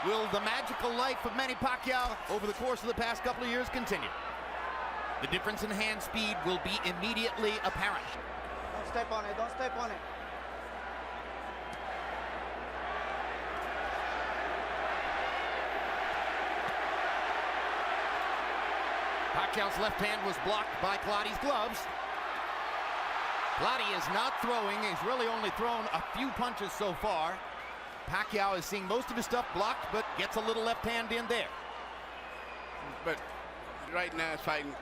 Will the magical life of Manny Pacquiao over the course of the past couple of years continue? The difference in hand speed will be immediately apparent. Don't step on it, don't step on it. Pacquiao's left hand was blocked by Clottey's gloves. Clottey is not throwing. He's really only thrown a few punches so far. Pacquiao is seeing most of his stuff blocked, but gets a little left hand in there. But right now it's fighting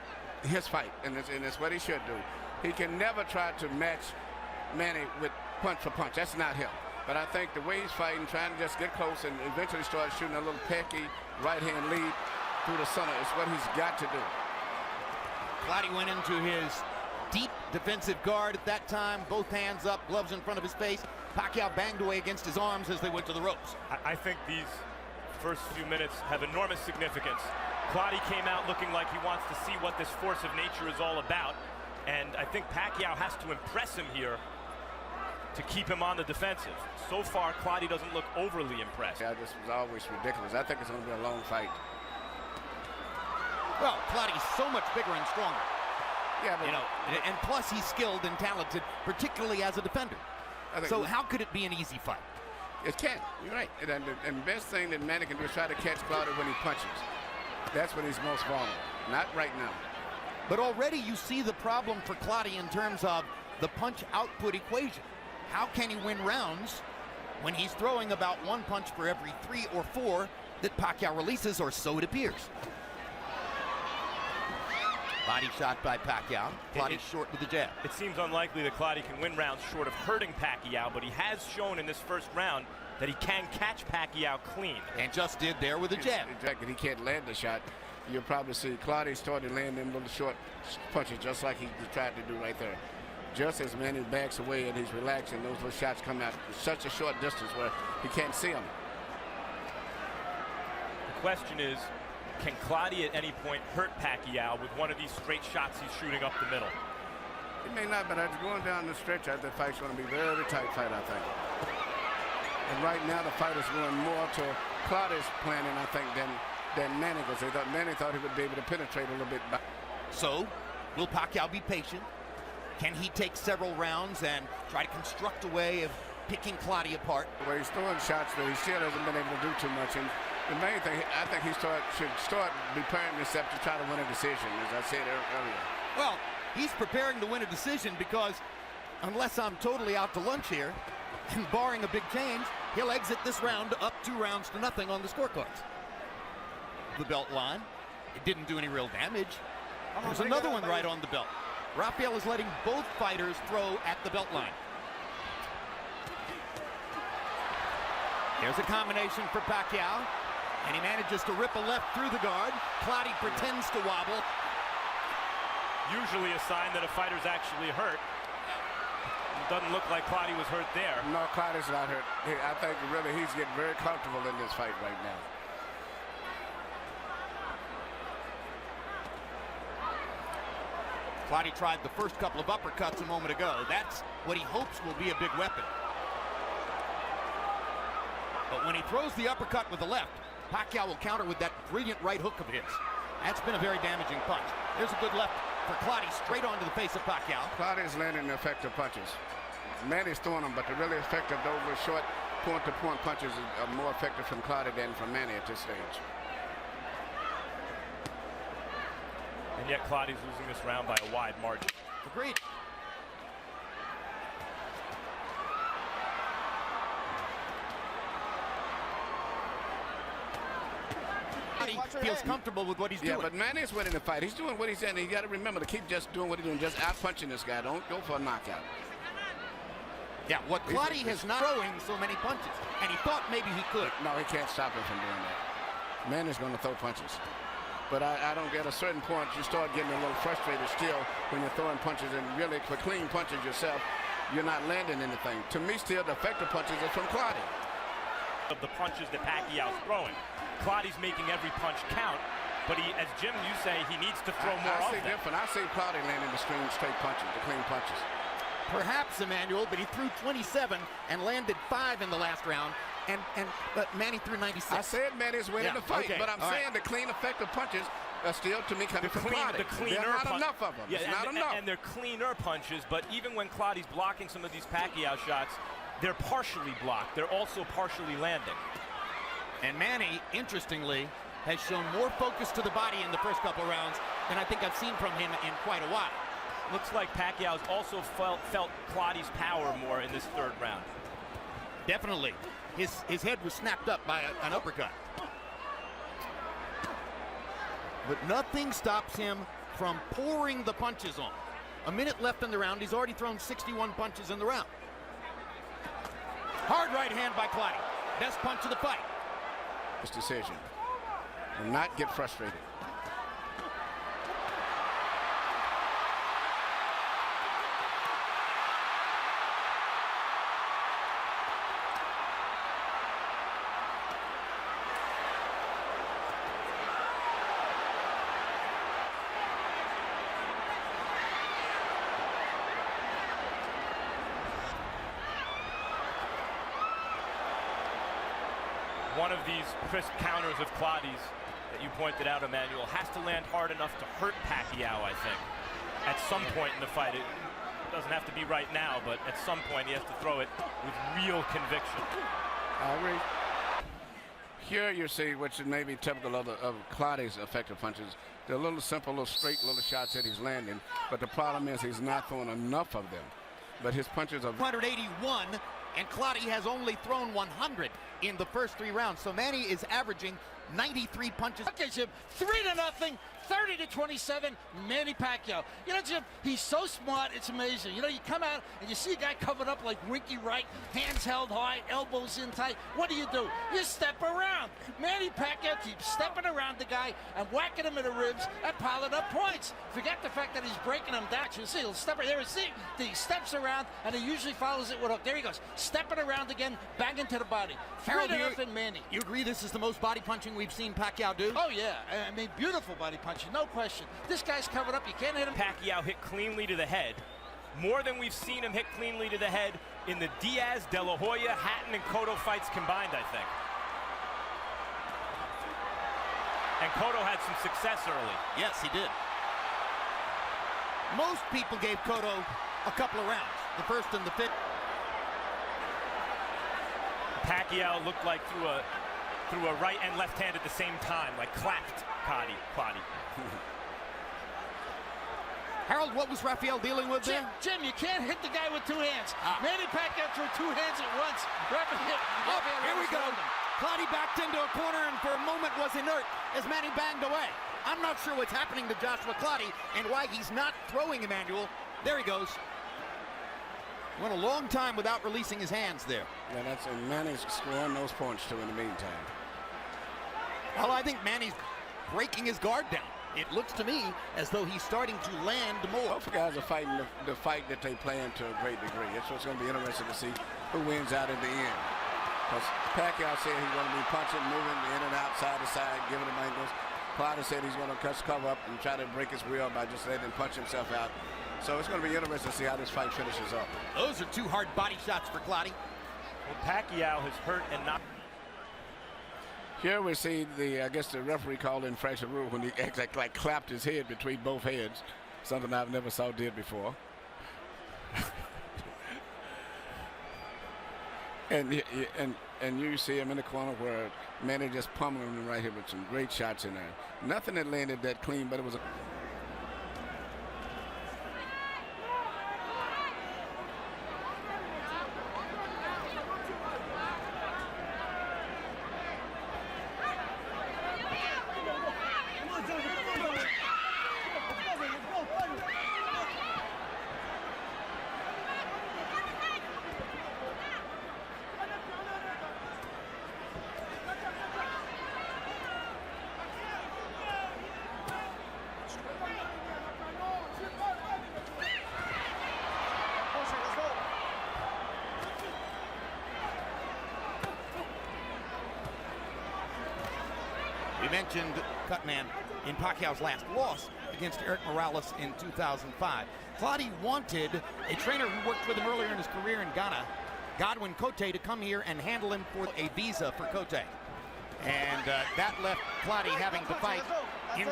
his fight, and it's what he should do. He can never try to match Manny with punch for punch. That's not him. But I think the way he's fighting, trying to just get close and eventually start shooting a little pecky right-hand lead through the center is what he's got to do. Clottey went into his deep defensive guard at that time, both hands up, gloves in front of his face. Pacquiao banged away against his arms as they went to the ropes. I think these first few minutes have enormous significance. Clottey came out looking like he wants to see what this force of nature is all about, and I think Pacquiao has to impress him here to keep him on the defensive. So far, Clottey doesn't look overly impressed. Yeah, this was always ridiculous. I think it's going to be a long fight. Well, Clottey's so much bigger and stronger. Yeah, but and plus he's skilled and talented, particularly as a defender. So how could it be an easy fight? It can. You're right. And the best thing that Manny can do is try to catch Clottey when he punches. That's when he's most vulnerable. Not right now. But already you see the problem for Clottey in terms of the punch output equation. How can he win rounds when he's throwing about one punch for every 3 or 4 that Pacquiao releases, or so it appears? Body shot by Pacquiao. Clottey short with the jab. It seems unlikely that Clottey can win rounds short of hurting Pacquiao, but he has shown in this first round that he can catch Pacquiao clean. And just did there with a jab. Exactly. He can't land the shot. You'll probably see Clottey start to land them little short punches just like he tried to do right there. Just as Manny backs away and he's relaxing, those little shots come out such a short distance where he can't see them. The question is, can Clottey at any point hurt Pacquiao with one of these straight shots he's shooting up the middle? He may not, but as going down the stretch, the fight's going to be a very tight fight, I think. And right now the fight is going more to Clottey's planning, I think, than Manny, because Manny thought he would be able to penetrate a little bit back. So, will Pacquiao be patient? Can he take several rounds and try to construct a way of picking Clottey apart? Well, he's throwing shots, but he still hasn't been able to do too much. And the main thing, I think he should start preparing himself to try to win a decision, as I said earlier. Well, he's preparing to win a decision because, unless I'm totally out to lunch here, and barring a big change, he'll exit this round up 2-0 on the scorecards. The belt line. It didn't do any real damage. There's another one right on the belt. Rafael is letting both fighters throw at the belt line. There's a combination for Pacquiao, and he manages to rip a left through the guard. Clottey pretends to wobble. Usually a sign that a fighter's actually hurt. It doesn't look like Clottey was hurt there. No, Clottey's not hurt. I think really he's getting very comfortable in this fight right now. Clottey tried the first couple of uppercuts a moment ago. That's what he hopes will be a big weapon. But when he throws the uppercut with the left, Pacquiao will counter with that brilliant right hook of his. That's been a very damaging punch. There's a good left for Clottey, straight onto the face of Pacquiao. Clottey's landing the effective punches. Manny's throwing them, but the really effective, those were short point-to-point punches are more effective from Clottey than from Manny at this stage. And yet Clottey's losing this round by a wide margin. Agreed. Clottey feels comfortable with what he's doing. Yeah, but Manny's winning the fight. He's doing what he's saying. You got to remember to keep just doing what he's doing, just out-punching this guy. Don't go for a knockout. Yeah, what Clottey has not throwing so many punches, and he thought maybe he could. No, he can't stop him from doing that. Manny's going to throw punches. But I don't get a certain point, you start getting a little frustrated still when you're throwing punches, and really for clean punches yourself, you're not landing anything. To me, still, the effective punches are from Clottey. Of the punches that Pacquiao's throwing, Clottey's making every punch count, but he, as Jim, you say, he needs to throw more often. I see different. I see Clottey landing the straight punches, the clean punches. Perhaps, Emmanuel, but he threw 27 and landed 5 in the last round. But Manny threw 96. I said Manny's winning the fight, but I'm saying the clean, effective punches are still, to me, coming from Clottey. The cleaner There are not enough of them. Yeah, it's not enough. And they're cleaner punches, but even when Clottey's blocking some of these Pacquiao shots, they're partially blocked. They're also partially landing. And Manny, interestingly, has shown more focus to the body in the first couple rounds than I think I've seen from him in quite a while. Looks like Pacquiao's also felt Clottey's power more in this third round. Definitely. His head was snapped up by an uppercut. But nothing stops him from pouring the punches on. A minute left in the round. He's already thrown 61 punches in the round. Hard right hand by Clottey. Best punch of the fight. This decision. Do not get frustrated. One of these crisp counters of Clottey's that you pointed out, Emmanuel, has to land hard enough to hurt Pacquiao, I think, at some point in the fight. It doesn't have to be right now, but at some point he has to throw it with real conviction. I agree. Here you see, which is maybe typical of Clottey's effective punches, they're little simple, little straight little shots that he's landing, but the problem is he's not throwing enough of them. But his punches are 181, and Clottey has only thrown 100 in the first 3 rounds. So Manny is averaging 93 punches. Okay, Jim, 3-0, 30-27, Manny Pacquiao. You know, Jim, he's so smart, it's amazing. You know, you come out and you see a guy covered up like Winky Wright, hands held high, elbows in tight. What do? You step around. Manny Pacquiao keeps stepping around the guy and whacking him in the ribs and piling up points. Forget the fact that he's breaking him down. You see, he'll step right there. See, he steps around and he usually follows it with a hook. There he goes, stepping around again, banging to the body. 3-0, Manny. You agree this is the most body punching we've seen Pacquiao do? Oh, yeah. I mean, beautiful body punching, no question. This guy's covered up. You can't hit him. Pacquiao hit cleanly to the head. More than we've seen him hit cleanly to the head in the Diaz, De La Hoya, Hatton, and Cotto fights combined, I think. And Cotto had some success early. Yes, he did. Most people gave Cotto a couple of rounds, the first and the fifth. Pacquiao looked like threw a right and left hand at the same time, like clapped Clottey. Harold, what was Rafael dealing with there? Jim, you can't hit the guy with 2 hands. Manny Pacquiao threw 2 hands at once. Here we go. Clottey backed into a corner and for a moment was inert as Manny banged away. I'm not sure what's happening to Joshua Clottey and why he's not throwing Emmanuel. There he goes. Went a long time without releasing his hands there. Yeah, and Manny's scoring those points too in the meantime. Well, I think Manny's breaking his guard down. It looks to me as though he's starting to land more. Both guys are fighting the fight that they play in to a great degree. It's what's going to be interesting to see who wins out in the end. Because Pacquiao said he's going to be punching, moving in and out, side to side, giving him angles. Clottey said he's going to cover up and try to break his will by just letting him punch himself out. So it's going to be interesting to see how this fight finishes up. Those are 2 hard body shots for Clottey. Well, Pacquiao has hurt and not. Here we see I guess the referee called infraction rule when he like clapped his head between both heads, something I've never saw did before. and you see him in the corner where Manny just pummeling him right here with some great shots in there. Nothing that landed that clean, but it was a We mentioned Cutman in Pacquiao's last loss against Eric Morales in 2005. Clottey wanted a trainer who worked with him earlier in his career in Ghana Godwin Clottey to come here and handle him for a visa for Clottey. And that left Clottey having to fight in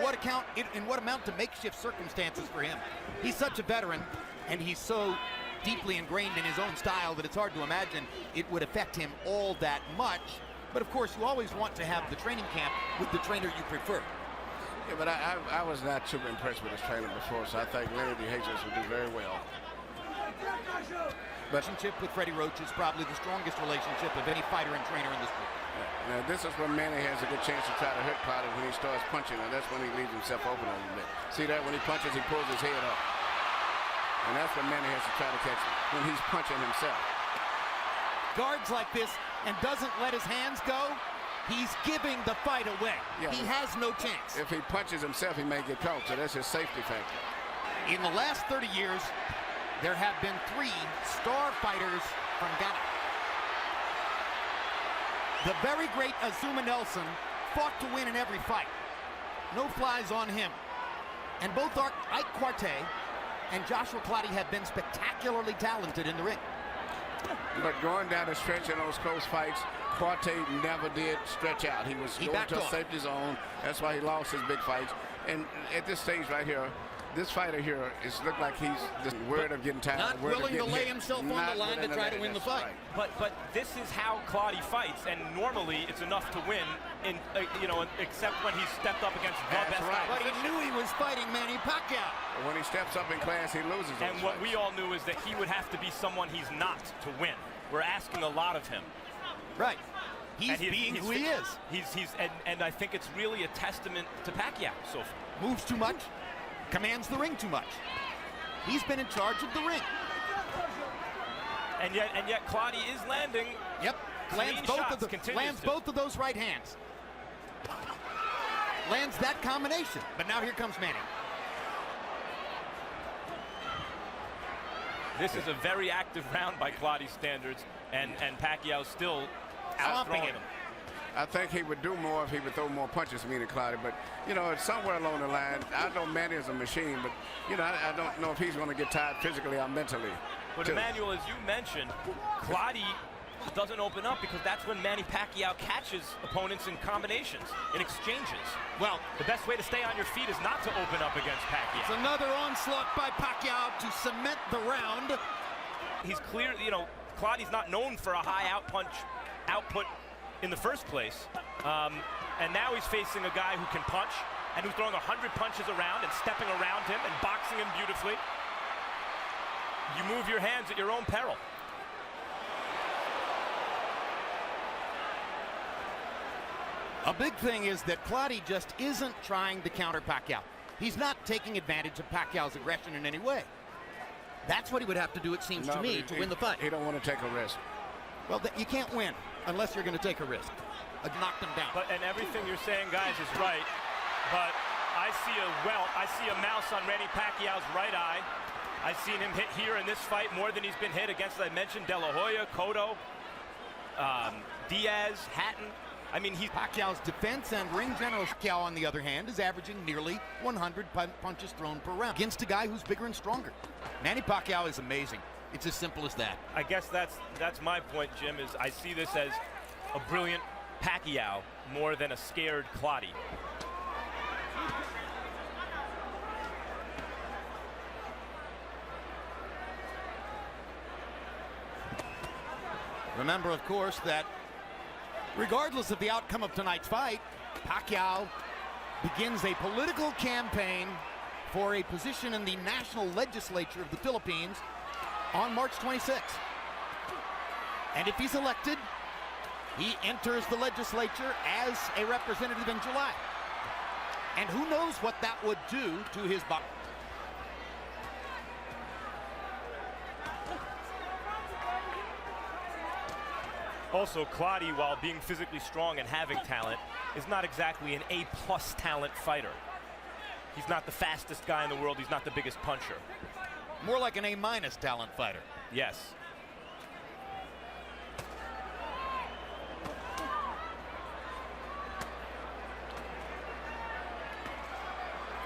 what amount to makeshift circumstances for him. He's such a veteran, and he's so deeply ingrained in his own style that it's hard to imagine it would affect him all that much. But of course, you always want to have the training camp with the trainer you prefer. Yeah, but I was not super impressed with his training before, so I think Lenny DeJesus would do very well. Relationship with Freddie Roach is probably the strongest relationship of any fighter and trainer in the sport. Yeah. Now, this is when Manny has a good chance to try to hurt Clottey when he starts punching, and that's when he leaves himself open a little bit. See that? When he punches, he pulls his head up. And that's when Manny has to try to catch him, when he's punching himself. Guards like this and doesn't let his hands go, he's giving the fight away. Yeah, he has no chance. If he punches himself, he may get caught, so that's his safety factor. In the last 30 years, there have been 3 star fighters from Ghana. The very great Azuma Nelson fought to win in every fight. No flies on him. And both Ike Quartey and Joshua Clottey have been spectacularly talented in the ring. But going down the stretch in those close fights, Clottey never did stretch out. He was going to a safety zone. That's why he lost his big fights. And at this stage right here, this fighter here is looked like he's just worried of getting tired. Not willing to lay himself on the line to try to win the fight. Right. But this is how Clottey fights, and normally it's enough to win, in except when he stepped up against the best guy. But he knew he was fighting Manny Pacquiao. When he steps up in class, he loses. And what we all knew is that he would have to be someone he's not to win. We're asking a lot of him. Right. He's being who he is. And I think it's really a testament to Pacquiao so far. Moves too much, commands the ring too much. He's been in charge of the ring. And yet Clottey is landing. Yep. Lands both of those right hands. Lands that combination. But now here comes Manny. This is a very active round by Clottey standards, and Pacquiao still outthrowing him. I think he would do more if he would throw more punches, meaning Clottey. But, you know, it's somewhere along the line. I know Manny is a machine, but, you know, I don't know if he's going to get tired physically or mentally. But, Emmanuel, as you mentioned, Clottey doesn't open up because that's when Manny Pacquiao catches opponents in combinations, in exchanges. Well, the best way to stay on your feet is not to open up against Pacquiao. It's another onslaught by Pacquiao to cement the round. He's clear, you know, Clottey's not known for a high output in the first place. And now he's facing a guy who can punch and who's throwing 100 punches around and stepping around him and boxing him beautifully. You move your hands at your own peril. A big thing is that Clottey just isn't trying to counter Pacquiao. He's not taking advantage of Pacquiao's aggression in any way. That's what he would have to do, it seems to me, to win the fight. He don't want to take a risk. Well, you can't win unless you're going to take a risk. Knock them down. And everything you're saying, guys, is right. But I see a mouse on Manny Pacquiao's right eye. I've seen him hit here in this fight more than he's been hit against, as I mentioned, De La Hoya, Cotto, Diaz, Hatton. I mean, Pacquiao's defense and ring general. Pacquiao, on the other hand, is averaging nearly 100 punches thrown per round against a guy who's bigger and stronger. Manny Pacquiao is amazing. It's as simple as that. I guess that's my point, Jim, is I see this as a brilliant Pacquiao more than a scared Clottey. Remember, of course, that regardless of the outcome of tonight's fight, Pacquiao begins a political campaign for a position in the national legislature of the Philippines on March 26th. And if he's elected, he enters the legislature as a representative in July. And who knows what that would do to his body. Also, Clottey, while being physically strong and having talent, is not exactly an A+ talent fighter. He's not the fastest guy in the world. He's not the biggest puncher. More like an A- talent fighter. Yes.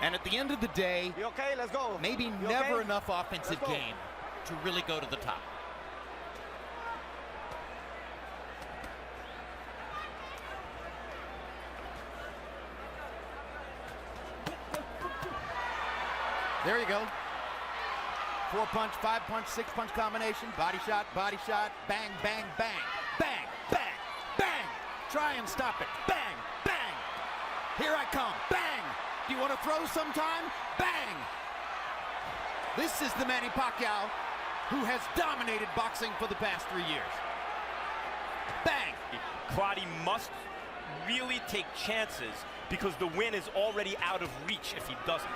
And at the end of the day, You okay? Let's go. maybe You never okay? enough offensive Let's go. game to really go to the top. There you go. 4-punch, 5-punch, 6-punch combination. Body shot, bang, bang, bang. Bang, bang, bang. Try and stop it. Bang, bang. Here I come. Bang. Do you want to throw sometime? Bang. This is the Manny Pacquiao who has dominated boxing for the past 3 years. Bang. Clottey must really take chances because the win is already out of reach if he doesn't.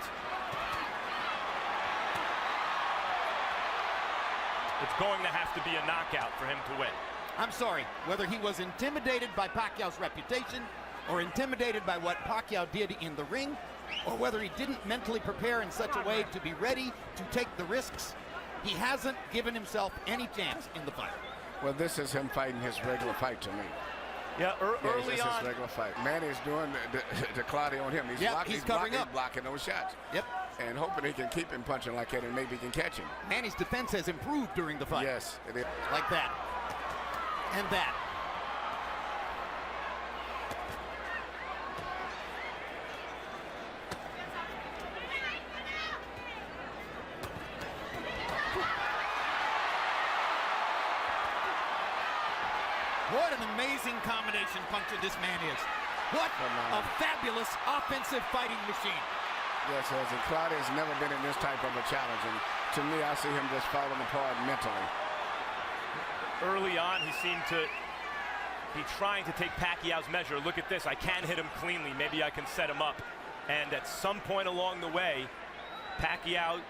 It's going to have to be a knockout for him to win. I'm sorry, whether he was intimidated by Pacquiao's reputation or intimidated by what Pacquiao did in the ring, or whether he didn't mentally prepare in such a way to be ready to take the risks, he hasn't given himself any chance in the fight. Well, this is him fighting his regular fight to me. Yeah, early this is on. his regular fight. Manny's doing the Clottey on him. He's covering up. He's blocking those shots. Yep. And hoping he can keep him punching like that and maybe he can catch him. Manny's defense has improved during the fight. Yes, it is. Like that. And that. What an amazing combination puncher this man is. What a fabulous offensive fighting machine. Yes, and Clottey has never been in this type of a challenge. And to me, I see him just falling apart mentally. Early on, he seemed to be trying to take Pacquiao's measure. Look at this. I can hit him cleanly. Maybe I can set him up. And at some point along the way, Pacquiao,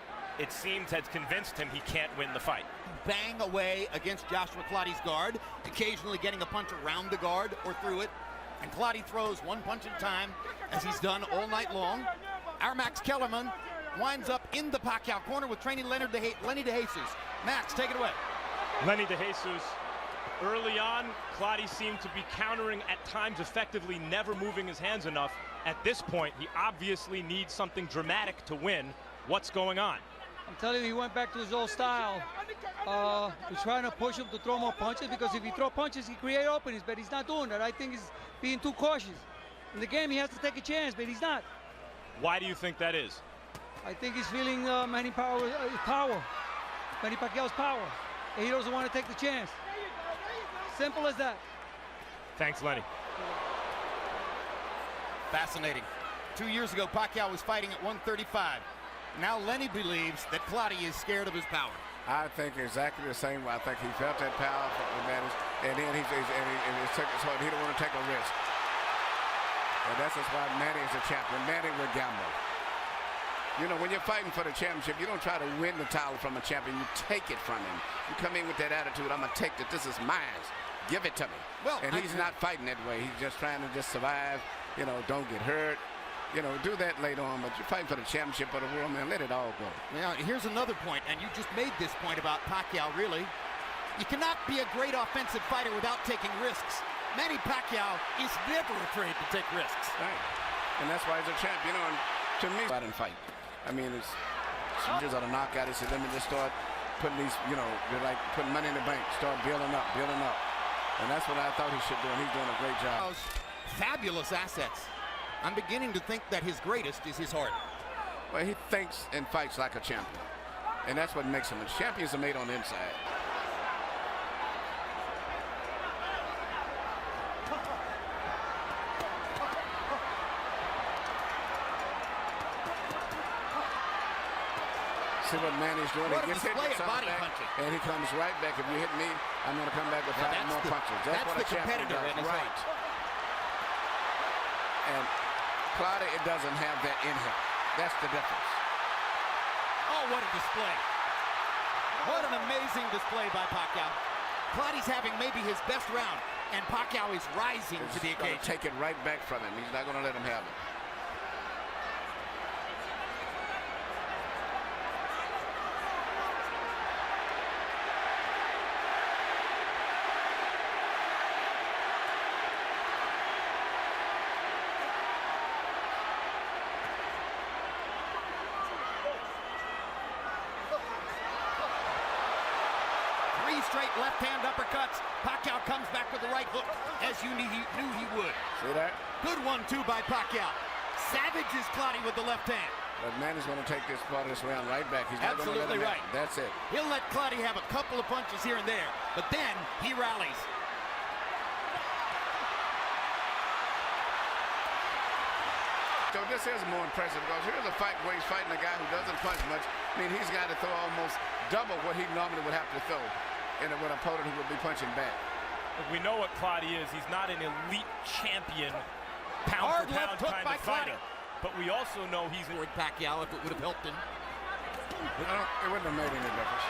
it seems, has convinced him he can't win the fight. Bang away against Joshua Clottey's guard, occasionally getting a punch around the guard or through it. And Clottey throws one punch at a time, as he's done all night long. Our Max Kellerman winds up in the Pacquiao corner with training Lenny De Jesus. Max, take it away. Lenny De Jesus, early on, Clottey seemed to be countering at times effectively, never moving his hands enough. At this point, he obviously needs something dramatic to win. What's going on? I'm telling you, he went back to his old style. We're trying to push him to throw more punches, because if he throw punches, he create openings, but he's not doing that. I think he's being too cautious. In the game, he has to take a chance, but he's not. Why do you think that is? I think he's feeling Manny Pacquiao's power, and he doesn't want to take the chance. Simple as that. Thanks, Lenny. Fascinating. 2 years ago, Pacquiao was fighting at 135. Now Lenny believes that Clottey is scared of his power. I think exactly the same way. I think he felt that power advantage, and then he don't want to take a risk. And that's just why Manny is a champion. Manny will gamble. You know, when you're fighting for the championship, you don't try to win the title from a champion. You take it from him. You come in with that attitude, I'm going to take it. This is mine. Give it to me. Well, and he's not fighting that way. He's just trying to just survive, you know, don't get hurt. You know, do that later on, but you're fighting for the championship of the world, man. Let it all go. Now, here's another point, and you just made this point about Pacquiao, really. You cannot be a great offensive fighter without taking risks. Manny Pacquiao is never afraid to take risks. Right. And that's why he's a champ. You know, and to me, out and fight. I mean, it's years of a knockout. He said, let me just start putting these, you know, they're like putting money in the bank. Start building up. And that's what I thought he should do, and he's doing a great job. Fabulous assets. I'm beginning to think that his greatest is his heart. Well, he thinks and fights like a champion. And that's what makes him. Champions are made on the inside. See what Manny's doing. What he a gets hit display with of body back, punching. and he comes right back. If you hit me, I'm going to come back with 5 more punches. That's what the a champion competitor does. in his Right. And Clottey, it doesn't have that in him. That's the difference. Oh, what a display. What an amazing display by Pacquiao. Clottey's having maybe his best round, and Pacquiao is rising to the occasion. Take it right back from him. He's not going to let him have it. Straight left-hand uppercuts. Pacquiao comes back with the right hook, as you knew he would. See that? Good 1-2 by Pacquiao. Savages Clottey with the left hand. But Manny's going to take this part of this round right back. He's not going to let Absolutely him right. have it. That's it. He'll let Clottey have a couple of punches here and there, but then he rallies. So this is more impressive because here's a fight where he's fighting a guy who doesn't punch much. I mean, he's got to throw almost double what he normally would have to throw in an opponent who would be punching back. We know what Clottey is. He's not an elite champion, Hard pound left for hook pound by kind of fighter. Clottey. But we also know he's With Pacquiao, if it would have helped him. It wouldn't have made any difference.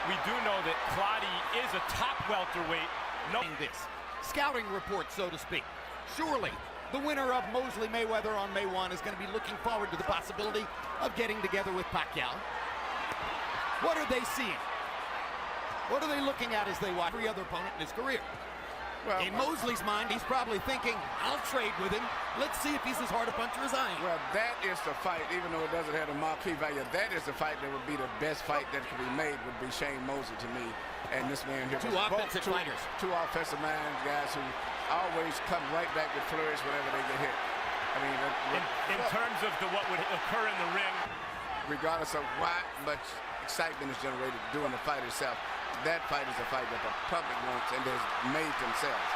we do know that Clottey is a top welterweight. No, This scouting report, so to speak. Surely the winner of Mosley Mayweather on May 1 is going to be looking forward to the possibility of getting together with Pacquiao. What are they seeing? What are they looking at as they watch every other opponent in his career? Well, In Mosley's mind, he's probably thinking, I'll trade with him. Let's see if he's as hard a puncher as I am. well, that is the fight, even though it doesn't have a marquee value, that is the fight that would be the best fight that could be made, would be Shane Mosley to me. And this man here. Two offensive fighters. Two offensive minds, guys who always come right back with flourish whenever they get hit. I mean, in terms of what would occur in the ring. regardless of why much excitement is generated during the fight itself, that fight is a fight that the public wants and has made themselves.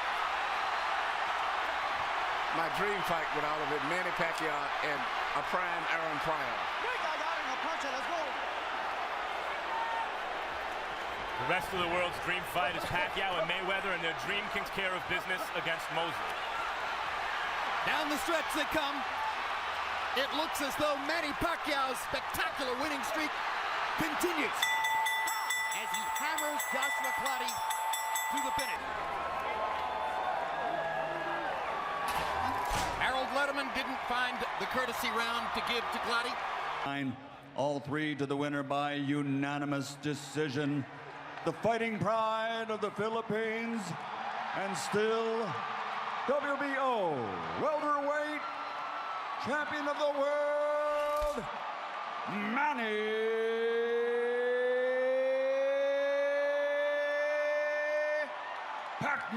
My dream fight with all of it, Manny Pacquiao and a prime Aaron Pryor. Let's go. The rest of the world's dream fight is Pacquiao and Mayweather, and their dream takes care of business against Mosley. Down the stretch they come. It looks as though Manny Pacquiao's spectacular winning streak continues as he hammers Joshua Clottey to the finish. Harold Letterman didn't find the courtesy round to give to Clottey. All three to the winner by unanimous decision. The fighting pride of the Philippines, and still WBO welterweight champion of the world, Manny Pacquiao.